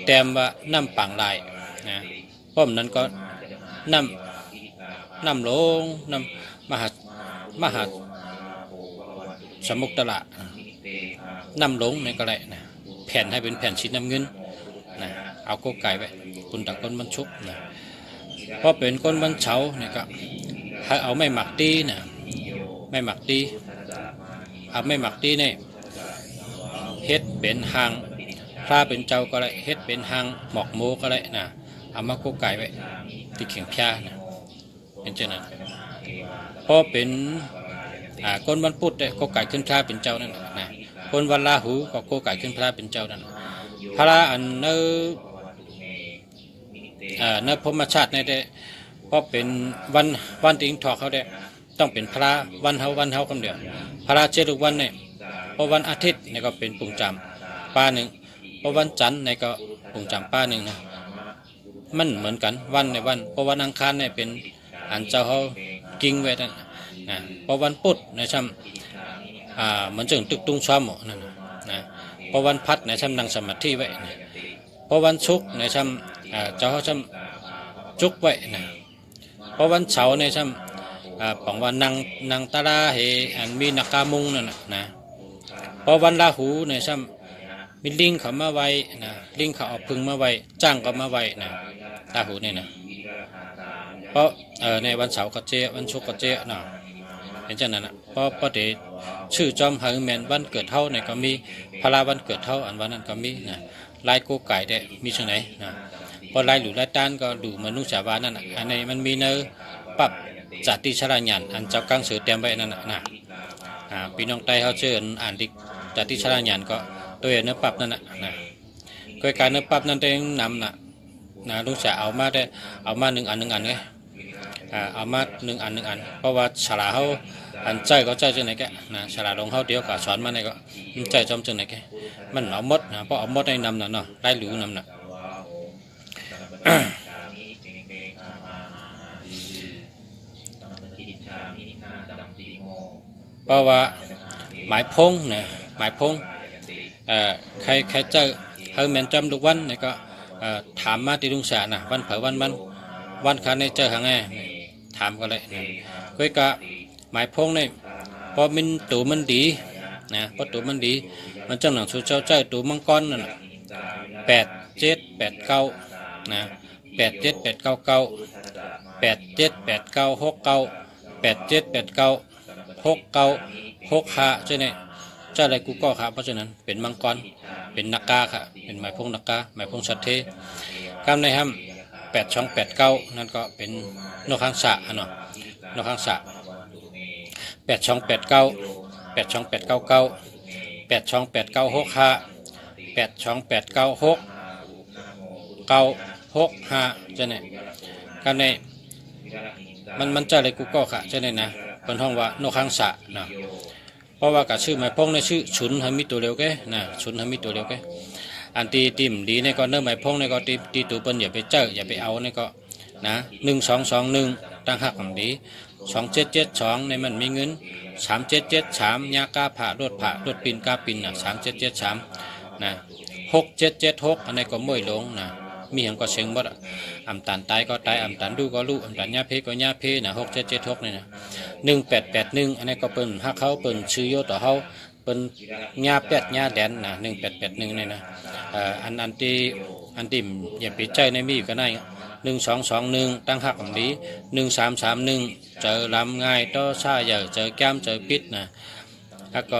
แต้มว่าน้ำปังลายนะเพราะนั้นก็น้ำลงน้ำมหาสมุกตละน้ำลงเนี่ยก็ได้นะแผ่นให้เป็นแผ่นสีน้ำเงินนะเอาโกไก่ไว้คุณตักคนวันชุกนะเพราะเป็นคนวันเฉาเนี่ยก็ให้เอาไม่หมักตีนะไม่หมักตีเอาไม่หมักตีเนี่ยเฮ็ดเป็นหางพระเป็นเจ้าก็ได้เฮ็ดเป็นหางหมอกโมก็ได้นะเอามาโกไก่ไว้ที่เข่งพยานะเป็นเช่นนั้นเพราะเป็นคนวันพุธเนี่ยโกไก่ขึ้นพระเป็นเจ้านั่นนะคนวันราหูก็โกไก่ขึ้นพระเป็นเจ้านั่นพระอันเนื้อพรหมชาติเนี่ยเพราะเป็นวันติงทอกเขาได้ต้องเป็นพระวันเฮาคนเดียวพระเจดุวันเนี่ยเพราะวันอาทิตย์เนี่ยก็เป็นปุ่งจำป้าหนึ่งเพราะวันจันทร์เนี่ยก็ปุ่งจำป้าหนึ่งนะมันเหมือนกันวันในวันเพราะวันอังคารเนี่ยเป็นอันเจ้าเขากิ้งไว้นั่นนะเพราะวันพุธในช่ำเหมือนจึงตึกตุ้งซ้อมนั่นนะเพราะวันพัดในช่ำนั่งสมาธิไว้นะเพราะวันศุกร์ในช่ำเจ้าเขาช่ำจุกไว้นะเพราะวันเสาร์ในช่ำของวันนางตาลาเฮอันมีนักกามุงนั่นนะเพราะวันราหูในช่ำมีลิงเขามาไว้นะลิงเขาเอาพึ่งมาไว้จ้างก็มาไว้นะราหูเนี่ยนะเพราะในวันเสาร์ก็เจวันศุกร์ก็เจนะเห็นจังนั้นนะเพราะเดี๋ยวชื่อจอมหึงแมนวันเกิดเท่าเนี่ยก็มีพระวันเกิดเท่าอันวันนั้นก็มีนะลายโกไก่ได้มีช่วงไหนนะพอลายหลุลายต้านก็ดูมนุษย์ชาวบ้านนั่นนะอันนี้มันมีเนื้อปรับจัติชราญญาณอันเจ้ากังเสือเตรียมไว้นั่นนะพี่น้องไต้เขาเชิญอ่านดิจัติชราญญาณก็ตัวเนื้อปรับนั่นนะโดยการเนื้อปรับนั่นเองนำนะลุงจะเอามาได้เอามาหนึ่งอันไงเอามาหนึ่งอันเพราะว่าฉลาเขาอันใจก็ใจจังไหนแกนะฉลาดลงเขาเดียวก็สอนมาไหนก็ใจจอมจังไหนแกมันเอาหมดนะเพราะเอาหมดในนำน่ะเนาะได้หลิวนำน่ะ เพราะว่าหมายพงเนี่ยหมายพงใครเจอเฮอร์แมนจำทุกวันเนี่ยก็ถามมาที่ลุงสานะวันเผอวันคันในเจอหางไงถามก็เลยก็กะหมายพงเนี่ยพอมันตัวมันดีนะพอตัวมันดี มันจังหนังชูเจ้าใจตัวมังกรนั่นน่ะ8789นะ878998788969878969ใช่ไหมเจ้าอะไรกูก็ค่ะเพราะฉะนั้นเป็นมังกรเป็นนักกาค่ะเป็นหมายพงนักกาหมายพงสัตเทกำในห้ำ8289นั่นก็เป็นนกข้างสะเนาะนกข้างสะ8289828899 8289682896 จะเนี่ยกันในมันจะอะไรกูก็ค่ะจะเนี่ยนะเป็นห้องว่านกข้างสะนะเพราะว่ากับชื่อหมายพงในชื่อฉุนทำมีตัวเร็วแกนะฉุนทำมีตัวเร็วแกอันตีติ่มดีในก็เนื้อหมายพงในก็ตีตัวเปิ้นอย่าไปเจออย่าไปเอาในก็นะ1221ตั้งหักของดี2772ในมันมีเงิน3773ยากาผ่ารถปินกาปินนะ3773นะ6776อันนี้ก็ม่วยลงนะมีอย่างก็เชิงบ่อ่ะอำตันตายก็ตายอำตันดูก็รู้อำตันญาเพก็ญาเพนะ6776นี่นะ1881อันนี้ก็เปิ้นฮักเขาเปิ้นชื่อโยต่อเฮาเปิ้นญาเป็ดญาแดนนะ1881นี่นะอันที่อย่าไปใจในมีก็ได้1221ตั้งหักของดี1331เจอลำง่ายต่อซาใหญ่เจอแก้มเจอปิดนะแล้วก็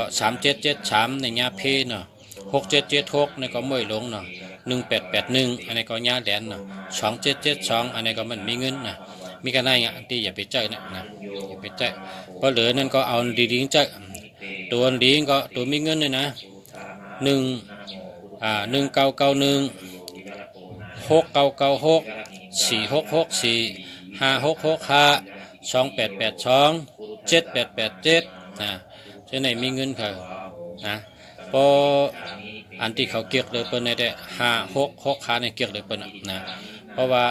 3773ในญาเพเนาะ6776ในก็ม่วยลงเนาะ1881อันนี้ก็ญาแดนเนาะ2772อันนี้ก็มันมีเงินนะมีกันได้อ่ะที่อย่าไปใจนะอย่าไปใจเพราะเหลือนั่นก็เอาดีๆใจตัวดีก็ตัวมีเงินเลยนะ1991 6996 4664 5665 2882 7887นะจะไหนมีเงินเขานะพออันที่เขาเกี่ยวเลยเปิ้นได้56ขาในเกี่ยวเลยเปิ้นนะเพราะว่า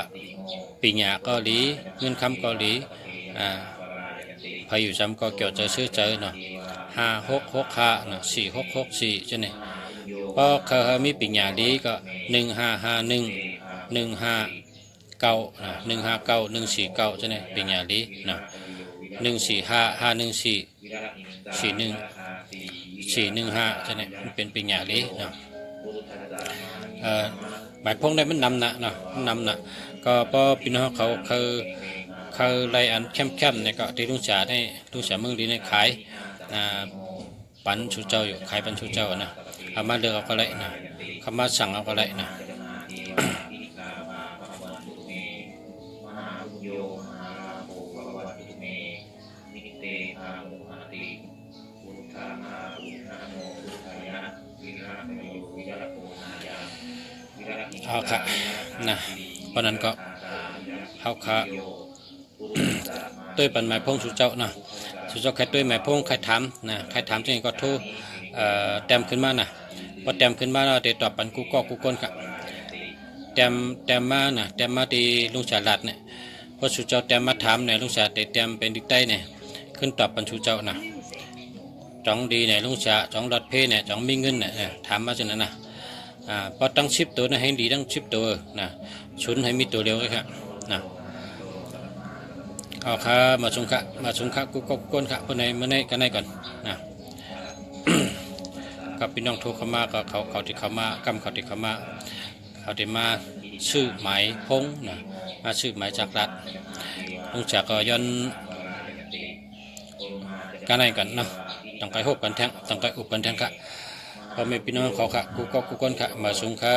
ปีหญ้าเกาหลีเงินคำเกาหลีพายุจำก็เกี่ยวจะซื้อใจเนาะ566ขาเนาะ4664จะไหนพอเขามีปีหญ้าดีก็1551 159นะ159 149จะไหนปีหญ้าดีนะ145 514 41 415จะเนี่ยมันเป็นปีหญ้าลีเนาะหมายพงได้มันนำนะเนาะนำนะก็พอพี่น้องเขาไล่อันเข้มเนี่ยก็ที่ลุงจ๋าได้ลุงจ๋าเมืองดีในขายปันชูเจ้าอยู่ขายปันชูเจ้านะเอามาเลือกเอาก็ไล่นะเขามาสั่งเอาก็ไล่นะเอาค่ะนะเพราะนั้นก็เอาค่ะตัวปันหมายพงสุเจ้านะสุเจ้าใครตัวหมายพงใครถามนะใครถามจริงก็โทรเต็มขึ้นมานะพอเต็มขึ้นมาเราติดต่อปันกูก็กูก้นค่ะเต็มมานะเต็มมาที่ลุงฉลาดเนี่ยพอสุเจ้าเต็มมาถามเนี่ยลุงฉลาดเต็มเป็นดิกใต้เนี่ยขึ้นตอบปันสุเจ้านะจ้องดีเนี่ยลุงฉลาดจ้องรถเพเนี่ยจ้องมีเงินเนี่ยถามมาจนนั้นนะพอตั้งชิปตัวนะให้ดีตั้งชิปตัวนะชุนให้มีตัวเดียวเลยครับนะเอาค่ะมาชงค่ะกูก็ก้นค่ะคนไหนเมื่อไหนกันไหนก่อนนะ กับพี่น้องโทรเข้ามาก็เขาที่เข้ามากำเขาที่เข้ามาเขาที่มาชื่อหมายพงนะมาชื่อหมายจากรัฐลุงจากก็ย้อนกันไหนกันนะต้องไปหบกันแทงต้องไปอุบกันแทงค่ะพอไม่พี่น้องเขาค่ะกูก็กูก้นค่ะมาชงค่ะ